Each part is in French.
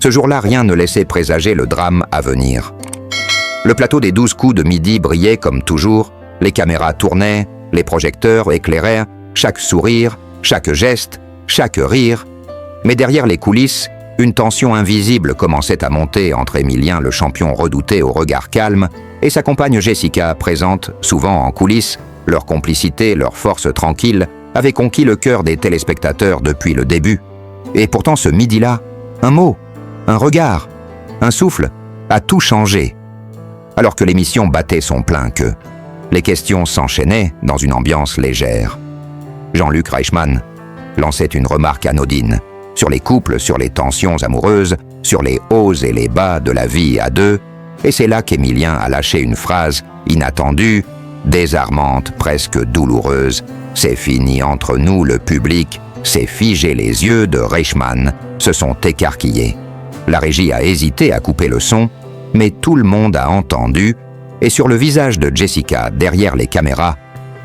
Ce jour-là, rien ne laissait présager le drame à venir. Le plateau des 12 coups de midi brillait comme toujours, les caméras tournaient, les projecteurs éclairaient, chaque sourire, chaque geste, chaque rire. Mais derrière les coulisses, une tension invisible commençait à monter entre Émilien, le champion redouté au regard calme, et sa compagne Jessica, présente souvent en coulisses. Leur complicité, leur force tranquille, avaient conquis le cœur des téléspectateurs depuis le début. Et pourtant ce midi-là, un mot, un regard, un souffle, a tout changé. Alors que l'émission battait son plein queue, les questions s'enchaînaient dans une ambiance légère. Jean-Luc Reichmann lançait une remarque anodine sur les couples, sur les tensions amoureuses, sur les hauts et les bas de la vie à deux, et c'est là qu'Émilien a lâché une phrase inattendue, désarmante, presque douloureuse. « C'est fini entre nous, le public, c'est figé, les yeux de Reichmann se sont écarquillés. » La régie a hésité à couper le son, mais tout le monde a entendu, et sur le visage de Jessica, derrière les caméras,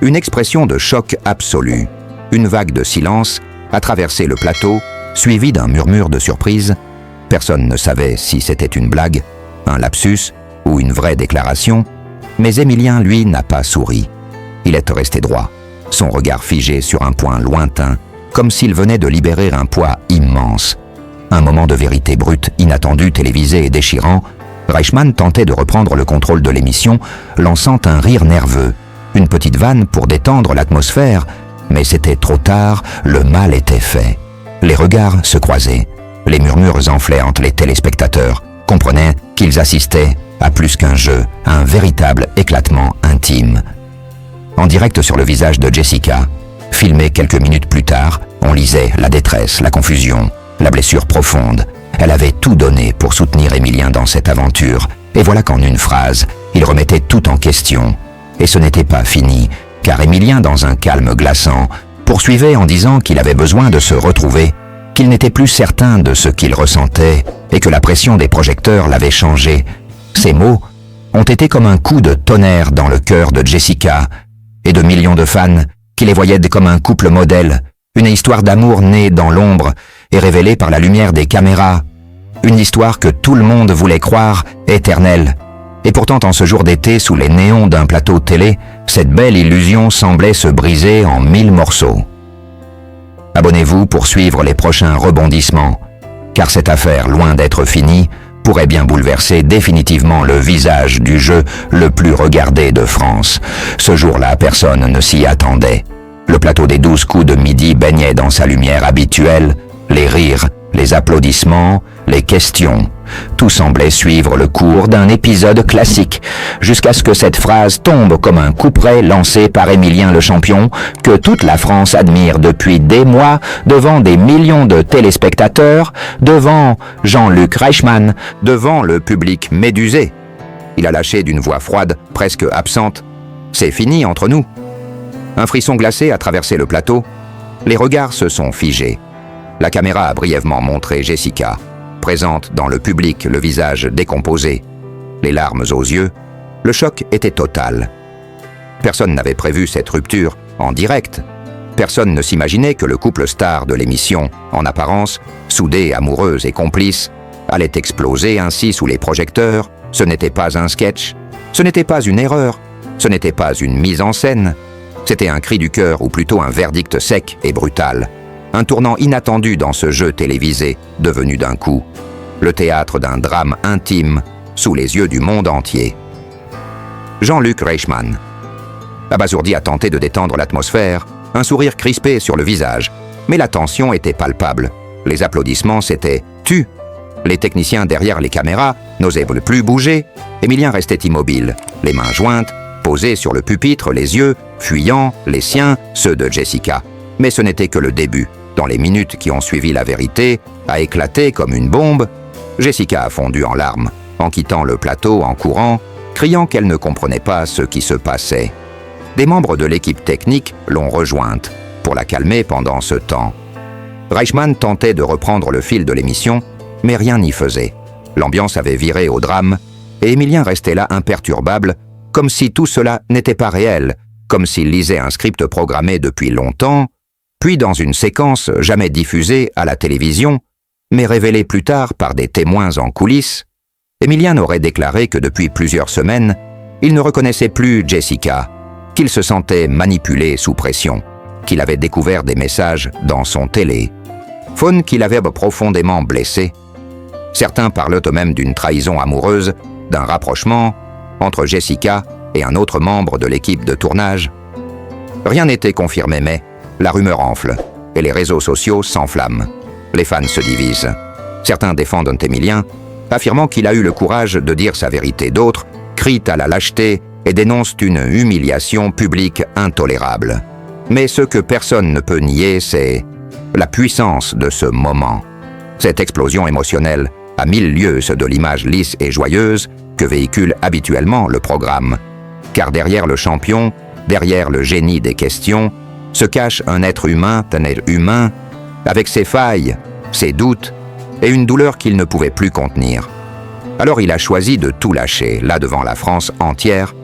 une expression de choc absolu. Une vague de silence a traversé le plateau, suivie d'un murmure de surprise. Personne ne savait si c'était une blague, un lapsus ou une vraie déclaration, mais Émilien, lui, n'a pas souri. Il est resté droit, son regard figé sur un point lointain, comme s'il venait de libérer un poids immense. Un moment de vérité brute, inattendu, télévisé et déchirant. Reichmann tentait de reprendre le contrôle de l'émission, lançant un rire nerveux, une petite vanne pour détendre l'atmosphère, mais c'était trop tard, le mal était fait. Les regards se croisaient, les murmures enflaient entre les téléspectateurs, comprenaient qu'ils assistaient à plus qu'un jeu, à un véritable éclatement intime. En direct sur le visage de Jessica, filmé quelques minutes plus tard, on lisait la détresse, la confusion, la blessure profonde. Elle avait tout donné pour soutenir Émilien dans cette aventure, et voilà qu'en une phrase, il remettait tout en question. Et ce n'était pas fini, car Émilien, dans un calme glaçant, poursuivait en disant qu'il avait besoin de se retrouver, qu'il n'était plus certain de ce qu'il ressentait, et que la pression des projecteurs l'avait changé. Ces mots ont été comme un coup de tonnerre dans le cœur de Jessica et de millions de fans qui les voyaient comme un couple modèle, une histoire d'amour née dans l'ombre et révélée par la lumière des caméras, une histoire que tout le monde voulait croire éternelle. Et pourtant, en ce jour d'été, sous les néons d'un plateau télé, cette belle illusion semblait se briser en 1000 morceaux. Abonnez-vous pour suivre les prochains rebondissements, car cette affaire, loin d'être finie, pourrait bien bouleverser définitivement le visage du jeu le plus regardé de France. Ce jour-là, personne ne s'y attendait. Le plateau des 12 coups de midi baignait dans sa lumière habituelle, les rires, les applaudissements, les questions. Tout semblait suivre le cours d'un épisode classique, jusqu'à ce que cette phrase tombe comme un couperet lancé par Émilien le champion, que toute la France admire depuis des mois, devant des millions de téléspectateurs, devant Jean-Luc Reichmann, devant le public médusé. Il a lâché d'une voix froide, presque absente. « C'est fini entre nous !» Un frisson glacé a traversé le plateau. Les regards se sont figés. La caméra a brièvement montré Jessica, présente dans le public, le visage décomposé, les larmes aux yeux. Le choc était total. Personne n'avait prévu cette rupture en direct. Personne ne s'imaginait que le couple star de l'émission, en apparence, soudé, amoureuse et complice, allait exploser ainsi sous les projecteurs. Ce n'était pas un sketch, ce n'était pas une erreur, ce n'était pas une mise en scène. C'était un cri du cœur, ou plutôt un verdict sec et brutal. Un tournant inattendu dans ce jeu télévisé, devenu d'un coup le théâtre d'un drame intime sous les yeux du monde entier. Jean-Luc Reichmann. Abasourdi a tenté de détendre l'atmosphère, un sourire crispé sur le visage, mais la tension était palpable. Les applaudissements s'étaient tus. Les techniciens derrière les caméras n'osaient plus bouger. Émilien restait immobile, les mains jointes, posé sur le pupitre, les yeux fuyants, les siens, ceux de Jessica. Mais ce n'était que le début. Dans les minutes qui ont suivi, la vérité a éclaté comme une bombe. Jessica a fondu en larmes, en quittant le plateau en courant, criant qu'elle ne comprenait pas ce qui se passait. Des membres de l'équipe technique l'ont rejointe pour la calmer pendant ce temps. Reichmann tentait de reprendre le fil de l'émission, mais rien n'y faisait. L'ambiance avait viré au drame, et Émilien restait là imperturbable, comme si tout cela n'était pas réel, comme s'il lisait un script programmé depuis longtemps. Puis, dans une séquence jamais diffusée à la télévision, mais révélé plus tard par des témoins en coulisses, Emilian aurait déclaré que depuis plusieurs semaines, il ne reconnaissait plus Jessica, qu'il se sentait manipulé sous pression, qu'il avait découvert des messages dans son télé, faune qui l'avait profondément blessé. Certains parlent eux même d'une trahison amoureuse, d'un rapprochement entre Jessica et un autre membre de l'équipe de tournage. Rien n'était confirmé, mais la rumeur enfle et les réseaux sociaux s'enflamment. Les fans se divisent. Certains défendent Emilian, affirmant qu'il a eu le courage de dire sa vérité. D'autres crient à la lâcheté et dénoncent une humiliation publique intolérable. Mais ce que personne ne peut nier, c'est la puissance de ce moment. Cette explosion émotionnelle à 1000 lieues de l'image lisse et joyeuse que véhicule habituellement le programme. Car derrière le champion, derrière le génie des questions, se cache un être humain, avec ses failles, ses doutes et une douleur qu'il ne pouvait plus contenir. Alors il a choisi de tout lâcher, là devant la France entière,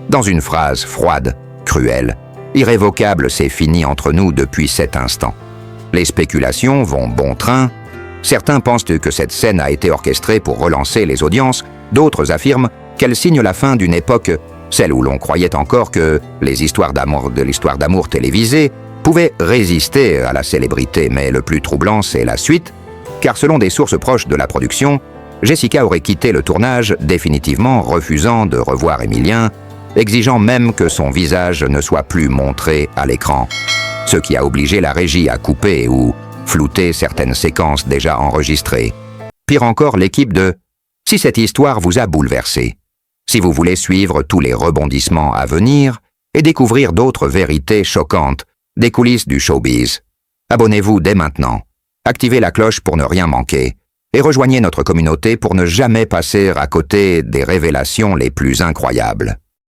dans une phrase froide, cruelle, irrévocable, c'est fini entre nous depuis cet instant. Les spéculations vont bon train. Certains pensent que cette scène a été orchestrée pour relancer les audiences, d'autres affirment qu'elle signe la fin d'une époque, celle où l'on croyait encore que les histoires d'amour télévisées pouvaient résister à la célébrité, mais le plus troublant, c'est la suite, car selon des sources proches de la production, Jessica aurait quitté le tournage définitivement, refusant de revoir Emilian, exigeant même que son visage ne soit plus montré à l'écran, ce qui a obligé la régie à couper ou flouter certaines séquences déjà enregistrées. Pire encore, l'équipe de « Si cette histoire vous a bouleversé », si vous voulez suivre tous les rebondissements à venir et découvrir d'autres vérités choquantes des coulisses du showbiz, abonnez-vous dès maintenant, activez la cloche pour ne rien manquer et rejoignez notre communauté pour ne jamais passer à côté des révélations les plus incroyables.